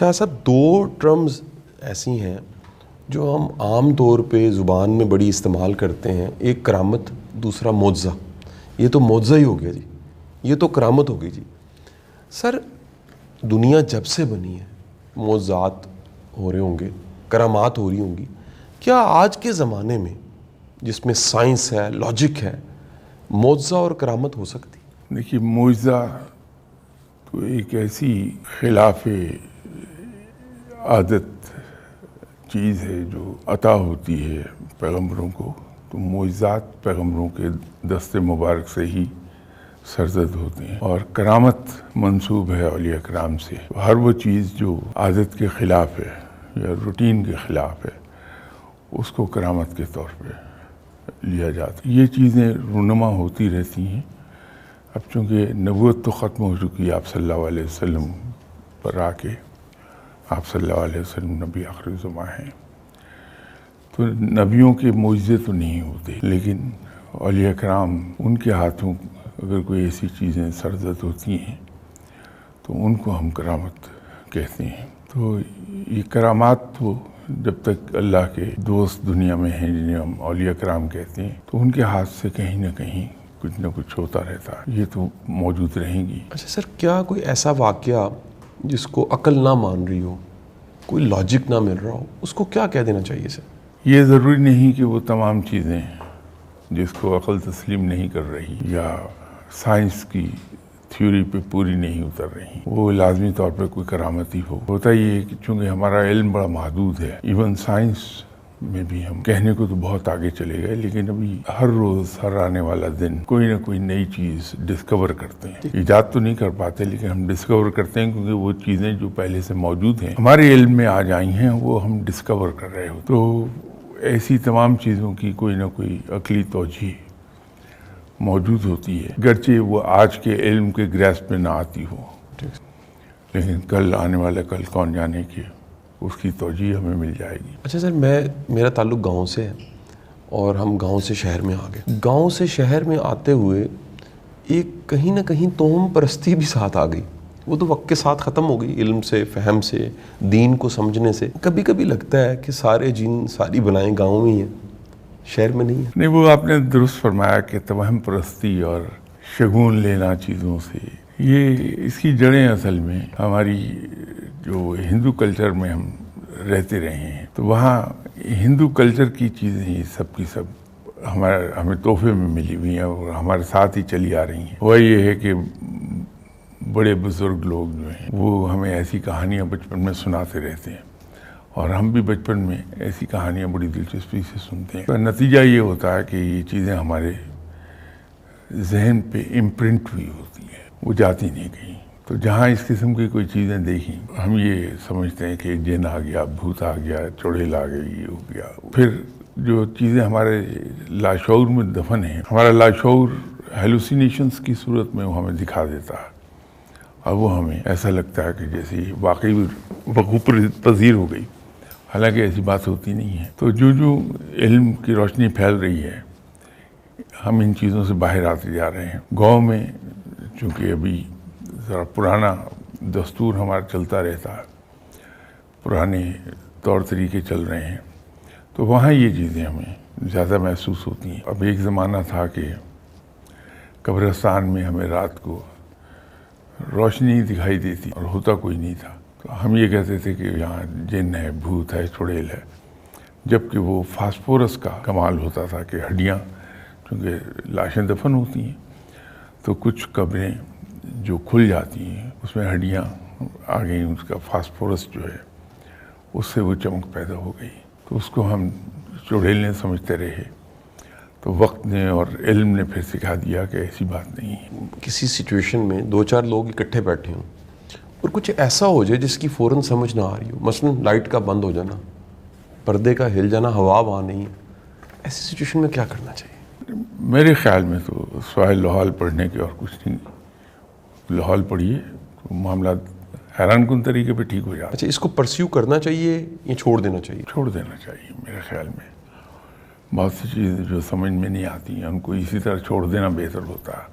شاہ صاحب دو ٹرمز ایسی ہیں جو ہم عام طور پہ زبان میں بڑی استعمال کرتے ہیں، ایک کرامت، دوسرا معجزہ۔ یہ تو معجزہ ہی ہو گیا جی، یہ تو کرامت ہو گئی جی۔ سر دنیا جب سے بنی ہے معجزات ہو رہے ہوں گے، کرامات ہو رہی ہوں گی، کیا آج کے زمانے میں جس میں سائنس ہے، لاجک ہے، معجزہ اور کرامت ہو سکتی؟ دیکھیے، معجزہ تو ایک ایسی خلاف عادت چیز ہے جو عطا ہوتی ہے پیغمبروں کو، تو معجزات پیغمبروں کے دست مبارک سے ہی سرزد ہوتے ہیں، اور کرامت منسوب ہے اولیاء کرام سے۔ ہر وہ چیز جو عادت کے خلاف ہے یا روٹین کے خلاف ہے اس کو کرامت کے طور پہ لیا جاتا ہے۔ یہ چیزیں رونما ہوتی رہتی ہیں۔ اب چونکہ نبوت تو ختم ہو چکی ہے آپ صلی اللہ علیہ وسلم پر آ کے، آپ صلی اللہ علیہ وسلم نبی آخر زمان ہیں، تو نبیوں کے معجزے تو نہیں ہوتے، لیکن اولیاء کرام ان کے ہاتھوں اگر کوئی ایسی چیزیں سرزد ہوتی ہیں تو ان کو ہم کرامت کہتے ہیں۔ تو یہ کرامات تو جب تک اللہ کے دوست دنیا میں ہیں جنہیں ہم اولیاء کرام کہتے ہیں، تو ان کے ہاتھ سے کہیں نہ کہیں کچھ نہ کچھ ہوتا رہتا ہے، یہ تو موجود رہیں گی۔ اچھا سر، کیا کوئی ایسا واقعہ جس کو عقل نہ مان رہی ہو، کوئی لاجک نہ مل رہا ہو، اس کو کیا کہہ دینا چاہیے سر؟ یہ ضروری نہیں کہ وہ تمام چیزیں جس کو عقل تسلیم نہیں کر رہی یا سائنس کی تھیوری پہ پوری نہیں اتر رہی وہ لازمی طور پہ کوئی کرامت ہی ہو۔ ہوتا یہ ہے کہ چونکہ ہمارا علم بڑا محدود ہے، ایون سائنس میں بھی ہم کہنے کو تو بہت آگے چلے گئے، لیکن ابھی ہر روز، ہر آنے والا دن کوئی نہ کوئی نئی چیز ڈسکور کرتے ہیں۔ ایجاد تو نہیں کر پاتے، لیکن ہم ڈسکور کرتے ہیں، کیونکہ وہ چیزیں جو پہلے سے موجود ہیں، ہمارے علم میں آ جائی ہیں، وہ ہم ڈسکور کر رہے ہو۔ تو ایسی تمام چیزوں کی کوئی نہ کوئی عقلی توجہ موجود ہوتی ہے، گرچہ وہ آج کے علم کے گریسپ میں نہ آتی ہو، لیکن کل آنے والا کل کون جانے کہ اس کی توجہ ہمیں مل جائے گی۔ اچھا سر، میرا تعلق گاؤں سے ہے اور ہم گاؤں سے شہر میں آ گئے۔ گاؤں سے شہر میں آتے ہوئے ایک کہیں نہ کہیں توہم پرستی بھی ساتھ آ گئی۔ وہ تو وقت کے ساتھ ختم ہو گئی، علم سے، فہم سے، دین کو سمجھنے سے۔ کبھی کبھی لگتا ہے کہ سارے جن، ساری بلائیں گاؤں میں ہی ہیں، شہر میں نہیں ہے۔ نہیں، وہ آپ نے درست فرمایا کہ توہم پرستی اور شگون لینا چیزوں سے، یہ اس کی جڑیں اصل میں ہماری جو ہندو کلچر میں ہم رہتے رہے ہیں، تو وہاں ہندو کلچر کی چیزیں ہی سب کی سب ہمیں تحفے میں ملی ہوئی ہیں اور ہمارے ساتھ ہی چلی آ رہی ہیں۔ وہ یہ ہے کہ بڑے بزرگ لوگ جو ہیں وہ ہمیں ایسی کہانیاں بچپن میں سناتے رہتے ہیں، اور ہم بھی بچپن میں ایسی کہانیاں بڑی دلچسپی سے سنتے ہیں۔ تو نتیجہ یہ ہوتا ہے کہ یہ چیزیں ہمارے ذہن پہ امپرنٹ ہوئی ہوتی ہیں، وہ جاتی نہیں کہیں۔ تو جہاں اس قسم کی کوئی چیزیں دیکھیں، ہم یہ سمجھتے ہیں کہ جن آ گیا، بھوت آ گیا، چڑیل آ گئی، یہ ہو گیا۔ پھر جو چیزیں ہمارے لاشعور میں دفن ہیں، ہمارا لاشعور ہیلوسینیشنز کی صورت میں وہ ہمیں دکھا دیتا ہے، اور وہ ہمیں ایسا لگتا ہے کہ جیسے واقعی وقوع پذیر ہو گئی، حالانکہ ایسی بات ہوتی نہیں ہے۔ تو جو علم کی روشنی پھیل رہی ہے، ہم ان چیزوں سے باہر آتے جا رہے ہیں۔ گاؤں میں چونکہ ابھی ذرا پرانا دستور ہمارا چلتا رہتا ہے، پرانے طور طریقے چل رہے ہیں، تو وہاں یہ چیزیں ہمیں زیادہ محسوس ہوتی ہیں۔ اب ایک زمانہ تھا کہ قبرستان میں ہمیں رات کو روشنی دکھائی دیتی اور ہوتا کوئی نہیں تھا، تو ہم یہ کہتے تھے کہ یہاں جن ہے، بھوت ہے، چڑیل ہے، جبکہ وہ فاسفورس کا کمال ہوتا تھا کہ ہڈیاں، چونکہ لاشیں دفن ہوتی ہیں تو کچھ قبریں جو کھل جاتی ہیں اس میں ہڈیاں آ گئیں، اس کا فاسفورس جو ہے اس سے وہ چمک پیدا ہو گئی، تو اس کو ہم چڑیل نے سمجھتے رہے۔ تو وقت نے اور علم نے پھر سکھا دیا کہ ایسی بات نہیں ہے۔ کسی سچویشن میں دو چار لوگ اکٹھے بیٹھے ہوں اور کچھ ایسا ہو جائے جس کی فوراً سمجھ نہ آ رہی ہو، مثلا لائٹ کا بند ہو جانا، پردے کا ہل جانا، ہوا وہاں نہیں ہے، ایسی سچویشن میں کیا کرنا چاہیے؟ میرے خیال میں تو سوائے لاحول پڑھنے کے اور کچھ نہیں، لاحول پڑھیے تو معاملات حیران کن طریقے پہ ٹھیک ہو جاتے۔ اچھا، اس کو پرسیو کرنا چاہیے یا چھوڑ دینا چاہیے؟ چھوڑ دینا چاہیے میرے خیال میں۔ بہت سی چیزیں جو سمجھ میں نہیں آتی ہیں ان کو اسی طرح چھوڑ دینا بہتر ہوتا ہے۔